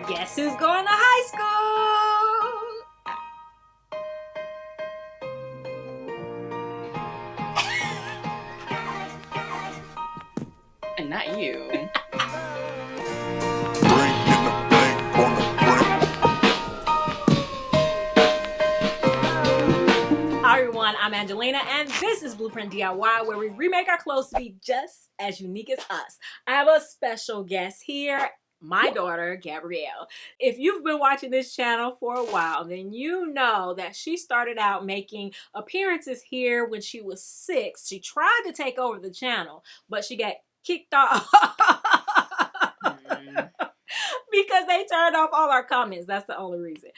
Guess who's going to high school? And not you. Hi everyone, I'm Angelina and this is Blueprint DIY, where we remake our clothes to be just as unique as us. I have a special guest here, my daughter, Gabrielle. If you've been watching this channel for a while, then you know that she started out making appearances here when she was 6. She tried to take over the channel, but she got kicked off. Because they turned off all our comments. That's the only reason.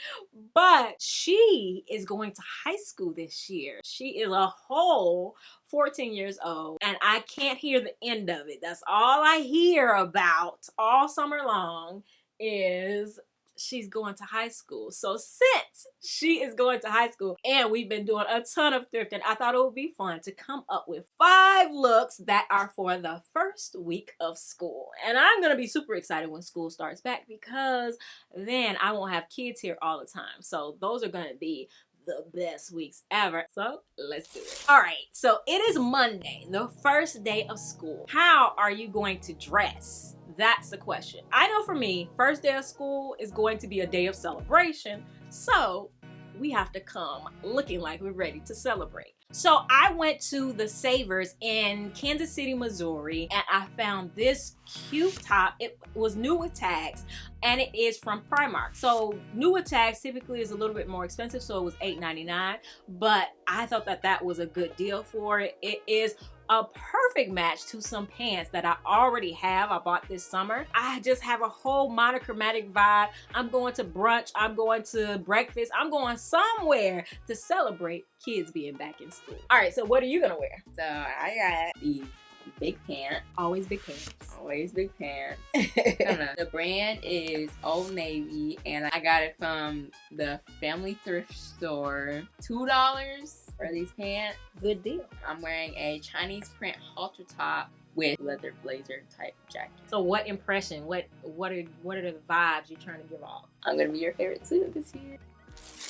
But she is going to high school this year. She is a whole 14 years old, and I can't hear the end of it. That's all I hear about all summer long is she's going to high school. So since she is going to high school and we've been doing a ton of thrifting, I thought it would be fun to come up with 5 looks that are for the first week of school. And I'm going to be super excited when school starts back because then I won't have kids here all the time. So those are going to be the best weeks ever. So let's do it. All right, so it is Monday, the first day of school. How are you going to dress? That's the question. I know for me, first day of school is going to be a day of celebration. So we have to come looking like we're ready to celebrate. So I went to the Savers in Kansas City, Missouri, and I found this cute top. It was new with tags, and it is from Primark. So new with tags typically is a little bit more expensive, so it was $8.99, but I thought that that was a good deal for it. It is a perfect match to some pants that I already have. I bought this summer. I just have a whole monochromatic vibe. I'm going to brunch, I'm going to breakfast, I'm going somewhere to celebrate kids being back in school. All right, so what are you gonna wear? So I got these big pants. Always big pants. Always big pants. I don't know. The brand is Old Navy, and I got it from the family thrift store. $2 for these pants. Good deal. I'm wearing a Chinese print halter top with leather blazer type jacket. So what impression, what are the vibes you're trying to give off? I'm gonna be your favorite suit this year.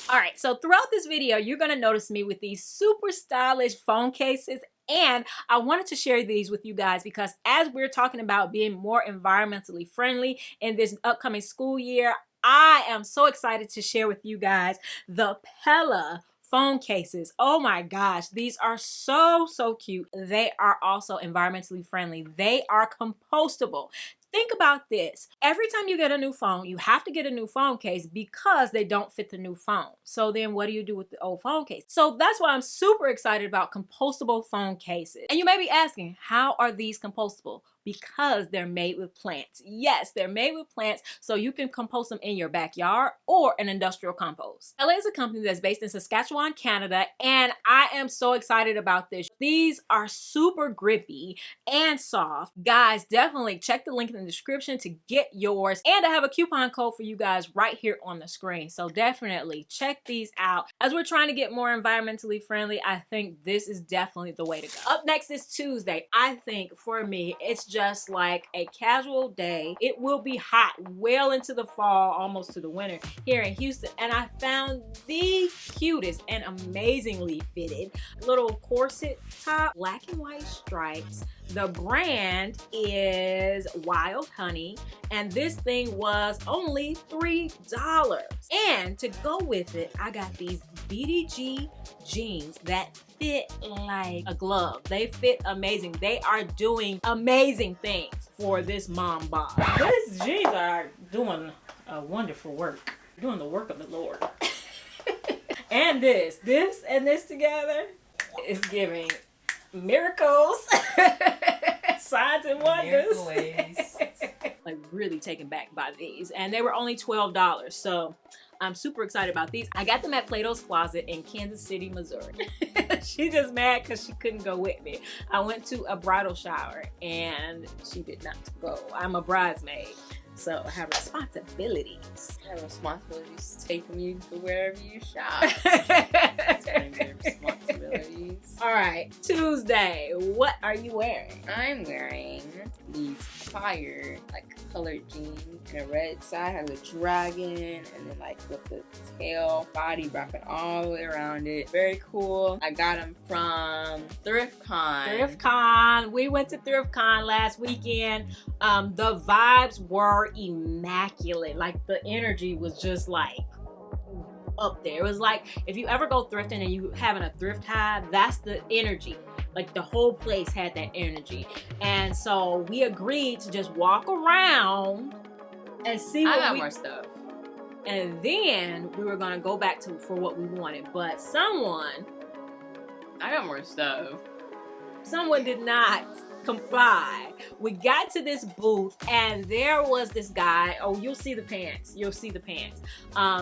All right, so throughout this video, you're gonna notice me with these super stylish phone cases, and I wanted to share these with you guys because as we're talking about being more environmentally friendly in this upcoming school year, I am so excited to share with you guys the Pella phone cases. Oh my gosh, these are so cute. They are also environmentally friendly. They are compostable. Think about this. Every time you get a new phone, you have to get a new phone case because they don't fit the new phone. So then what do you do with the old phone case? So that's why I'm super excited about compostable phone cases. And you may be asking, how are these compostable? Because they're made with plants. Yes, they're made with plants, so you can compost them in your backyard or an industrial compost. LA is a company that's based in Saskatchewan, Canada, and I am so excited about this. These are super grippy and soft. Guys, definitely check the link in the description to get yours, and I have a coupon code for you guys right here on the screen. So definitely check these out. As we're trying to get more environmentally friendly, I think this is definitely the way to go. Up next is Tuesday. I think for me, it's just like a casual day. It will be hot well into the fall, almost to the winter here in Houston, and I found the cutest and amazingly fitted little corset top, black and white stripes. The brand is Wild Honey, and this thing was only $3. And to go with it, I got these BDG jeans that fit like a glove. They fit amazing. They are doing amazing things for this mom bod. These jeans are doing a wonderful work. Doing the work of the Lord. And this and this together is giving miracles, signs and wonders. Like really taken back by these, and they were only $12, so I'm super excited about these. I got them at Plato's Closet in Kansas City, Missouri. She's just mad because she couldn't go with me. I went to a bridal shower and she did not go. I'm a bridesmaid, so I have responsibilities. I have responsibilities taking you to wherever you shop. Responsibilities. All right, Tuesday, what are you wearing? I'm wearing these fire like colored jeans. And the red side has a dragon, and then like with the tail body wrapping all the way around it. Very cool. I got them from ThriftCon. We went to ThriftCon last weekend. The vibes were immaculate. Like the energy was just like up there. It was like if you ever go thrifting and you having a thrift high, that's the energy. Like the whole place had that energy. And so we agreed to just walk around and see what I got more stuff. And then we were gonna go back to for what we wanted. But I got more stuff. Someone did not comply. We got to this booth and there was this guy. Oh, you'll see the pants. You'll see the pants.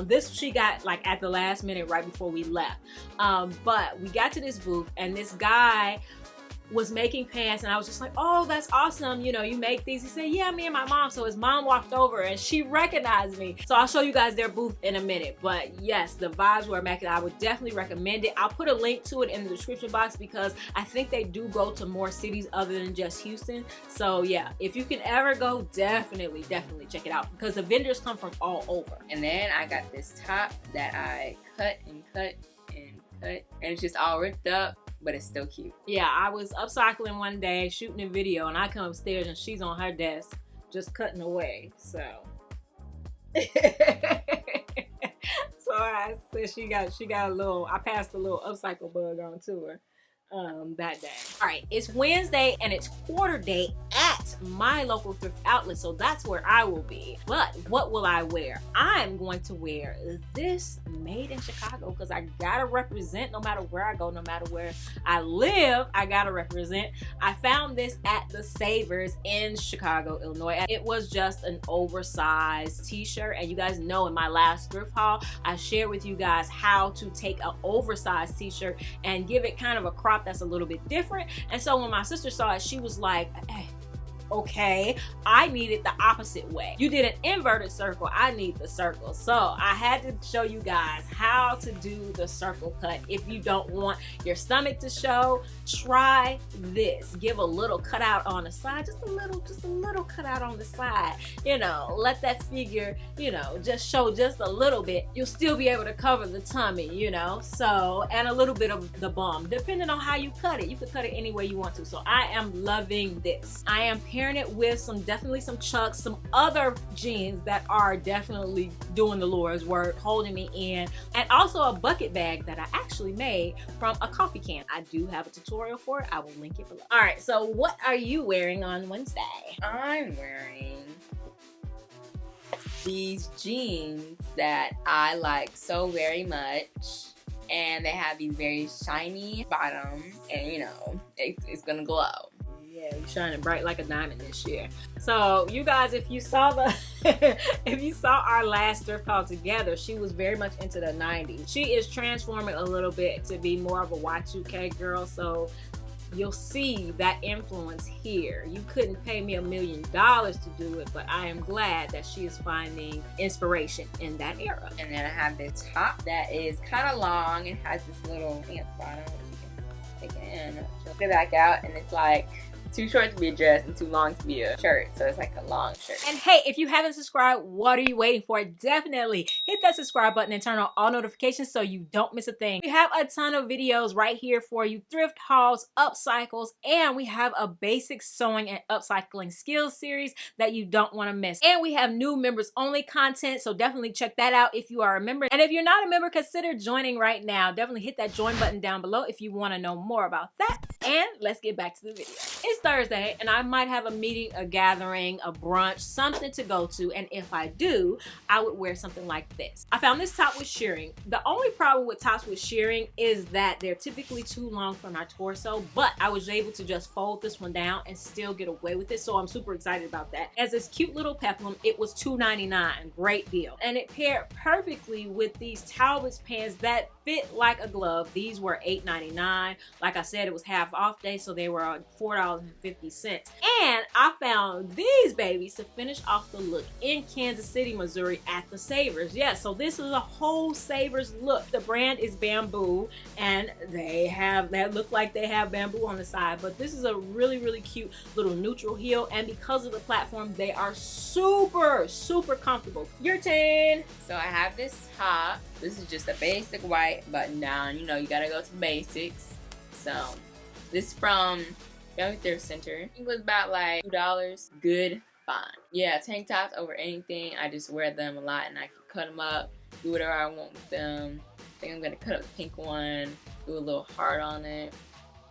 This she got like at the last minute right before we left. But we got to this booth and this guy was making pants and I was just like, oh, that's awesome. You know, you make these. He said, yeah, me and my mom. So his mom walked over and she recognized me. So I'll show you guys their booth in a minute. But yes, the vibes were immaculate. I would definitely recommend it. I'll put a link to it in the description box because I think they do go to more cities other than just Houston. So yeah, if you can ever go, definitely check it out because the vendors come from all over. And then I got this top that I cut and it's just all ripped up, but it's still cute. Yeah, I was upcycling one day, shooting a video, and I come upstairs and she's on her desk just cutting away. So so I said she got a little, I passed a little upcycle bug on to her that day. All right, it's Wednesday and it's quarter day at my local thrift outlet, so that's where I will be. But what will I wear? I'm going to wear this made in Chicago because I gotta represent no matter where I go, no matter where I live, I gotta represent. I found this at the Savers in Chicago, Illinois. It was just an oversized t-shirt, and you guys know in my last thrift haul, I shared with you guys how to take an oversized t-shirt and give it kind of a crop that's a little bit different. And so when my sister saw it, she was like, hey, okay, I need it the opposite way. You did an inverted circle, I need the circle. So I had to show you guys how to do the circle cut. If you don't want your stomach to show, try this. Give a little cutout on the side, just a little cutout on the side. You know, let that figure, you know, just show just a little bit. You'll still be able to cover the tummy, you know, so, and a little bit of the bum, depending on how you cut it. You can cut it any way you want to. So I am loving this. I am pairing it with definitely some chucks, some other jeans that are definitely doing the Lord's work, holding me in, and also a bucket bag that I actually made from a coffee can. I do have a tutorial for it. I will link it below. All right, so what are you wearing on Wednesday? I'm wearing these jeans that I like so very much, and they have these very shiny bottoms, and you know, it's gonna glow. Yeah, you're shining bright like a diamond this year. So you guys, if you saw if you saw our last thrift haul together, she was very much into the 90s. She is transforming a little bit to be more of a Y2K girl, so you'll see that influence here. You couldn't pay me $1 million to do it, but I am glad that she is finding inspiration in that era. And then I have this top that is kind of long and has this little pants bottom, which you can take it in, flip it back out, and it's like too short to be a dress and too long to be a shirt, so it's like a long shirt. And hey, if you haven't subscribed, what are you waiting for? Definitely hit that subscribe button and turn on all notifications so you don't miss a thing. We have a ton of videos right here for you, thrift hauls, upcycles, and we have a basic sewing and upcycling skills series that you don't want to miss. And we have new members only content, so definitely check that out if you are a member. And if you're not a member, consider joining right now. Definitely hit that join button down below if you want to know more about that. And let's get back to the video. It's Thursday and I might have a meeting, a gathering, a brunch, something to go to, and if I do, I would wear something like this. I found this top with shearing. The only problem with tops with shearing is that they're typically too long for my torso, but I was able to just fold this one down and still get away with it, so I'm super excited about that. As this cute little peplum, it was $2.99, great deal. And it paired perfectly with these Talbot's pants that fit like a glove. These were $8.99. Like I said, it was half off day, so they were $4.50. And I found these babies to finish off the look in Kansas City, Missouri at the Savers. Yeah, so this is a whole Savers look. The brand is Bamboo, and they look like they have bamboo on the side, but this is a really, really cute little neutral heel, and because of the platform, they are super, super comfortable. Your turn. So I have this top. This is just a basic white button down. You know, you gotta go to basics. So this is from Family Thrift Center. It was about like $2. Good, fine. Yeah, tank tops over anything. I just wear them a lot, and I can cut them up, do whatever I want with them. I think I'm gonna cut up the pink one, do a little heart on it.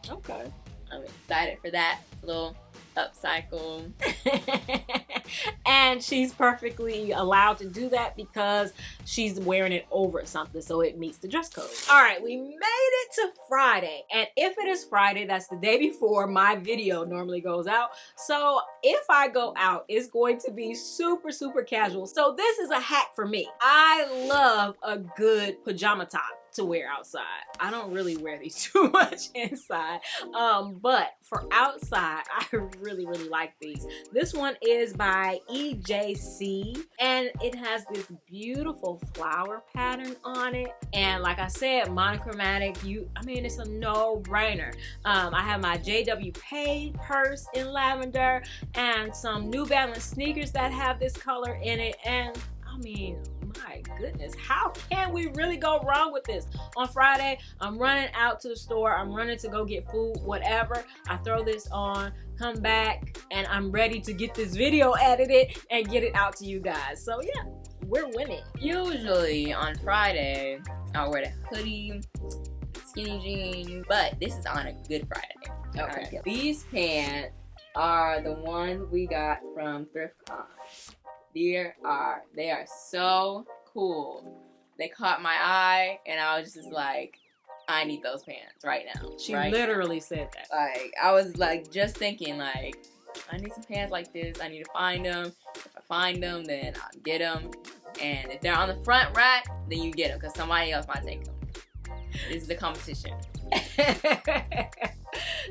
Okay. I'm excited for that little upcycle. And she's perfectly allowed to do that because she's wearing it over something, so it meets the dress code. All right, we made it to Friday, and if it is Friday, that's the day before my video normally goes out. So if I go out, it's going to be super, super casual. So this is a hack for me. I love a good pajama top to wear outside. I don't really wear these too much inside, but for outside, I really, really like these. This one is by EJC, and it has this beautiful flower pattern on it, and like I said, monochromatic. I mean, it's a no-brainer. I have my JWK purse in lavender and some New Balance sneakers that have this color in it, and I mean, my goodness, how can we really go wrong with this? On Friday, I'm running out to the store, I'm running to go get food, whatever. I throw this on, come back, and I'm ready to get this video edited and get it out to you guys. So yeah, we're winning. Usually on Friday, I'll wear the hoodie, skinny jeans, but this is on a Good Friday. Okay. These pants are the ones we got from ThriftCon. They are so cool. They caught my eye, and I was just like, I need those pants right now. She literally said that. Like, I was like, just thinking like, I need some pants like this. I need to find them. If I find them, then I'll get them. And if they're on the front rack, then you get them because somebody else might take them. This is the competition.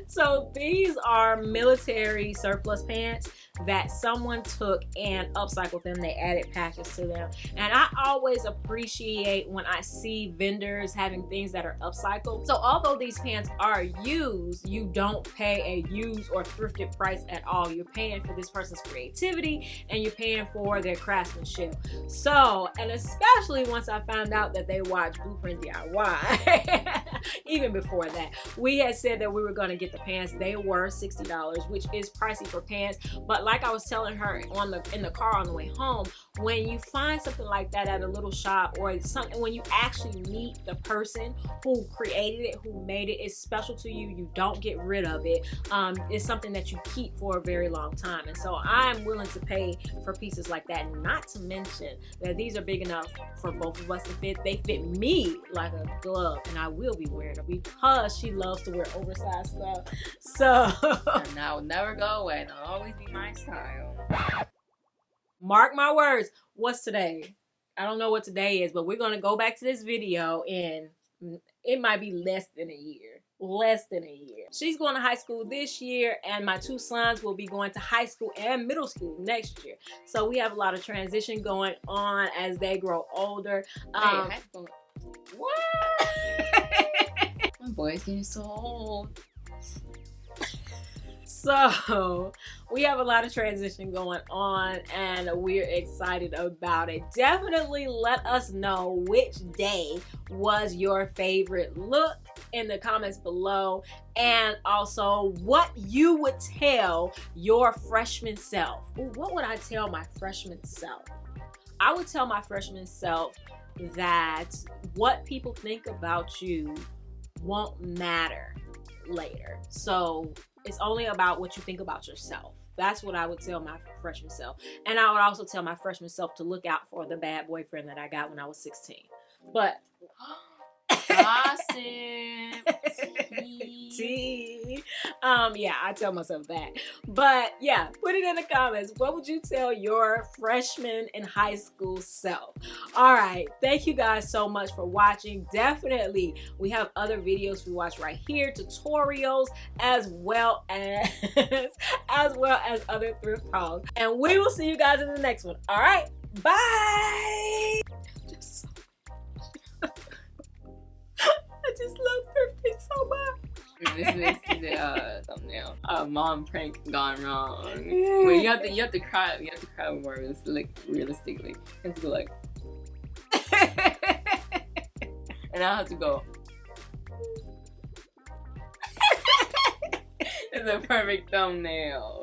So these are military surplus pants that someone took and upcycled them. They added patches to them, and I always appreciate when I see vendors having things that are upcycled. So although these pants are used, you don't pay a used or thrifted price at all. You're paying for this person's creativity, and you're paying for their craftsmanship. So, and especially once I found out that they watch Blueprint DIY, even before that, we had said that we were going to get the pants. They were $60, which is pricey for pants, but like I was telling her in the car on the way home, when you find something like that at a little shop or something, when you actually meet the person who created it, who made it, it's special to you. You don't get rid of it. It's something that you keep for a very long time, and so I'm willing to pay for pieces like that. Not to mention that these are big enough for both of us to fit. They fit me like a glove, and I will be wearing them because she loves to wear oversized stuff. So and that will never go away. It'll always be my style. Mark my words. What's today? I don't know what today is, but we're going to go back to this video in, it might be less than a year. Less than a year. She's going to high school this year, and my two sons will be going to high school and middle school next year. So we have a lot of transition going on as they grow older. High school. What? My boy's getting so old. So we have a lot of transition going on, and we're excited about it. Definitely let us know which day was your favorite look in the comments below, and also what you would tell your freshman self. Ooh, what would I tell my freshman self? I would tell my freshman self that what people think about you won't matter later. So it's only about what you think about yourself. That's what I would tell my freshman self. And I would also tell my freshman self to look out for the bad boyfriend that I got when I was 16. But Gossip. Tea. Yeah, I tell myself that. But yeah, put it in the comments. What would you tell your freshman in high school self? All right, thank you guys so much for watching. Definitely, we have other videos we watch right here, tutorials, as well as other thrift hauls. And we will see you guys in the next one. All right, bye. I just love thrifting so much. This is the thumbnail. Mom prank gone wrong. Wait, you have to cry. You have to cry more realistically. You have to go like, and I have to go. It's a perfect thumbnail.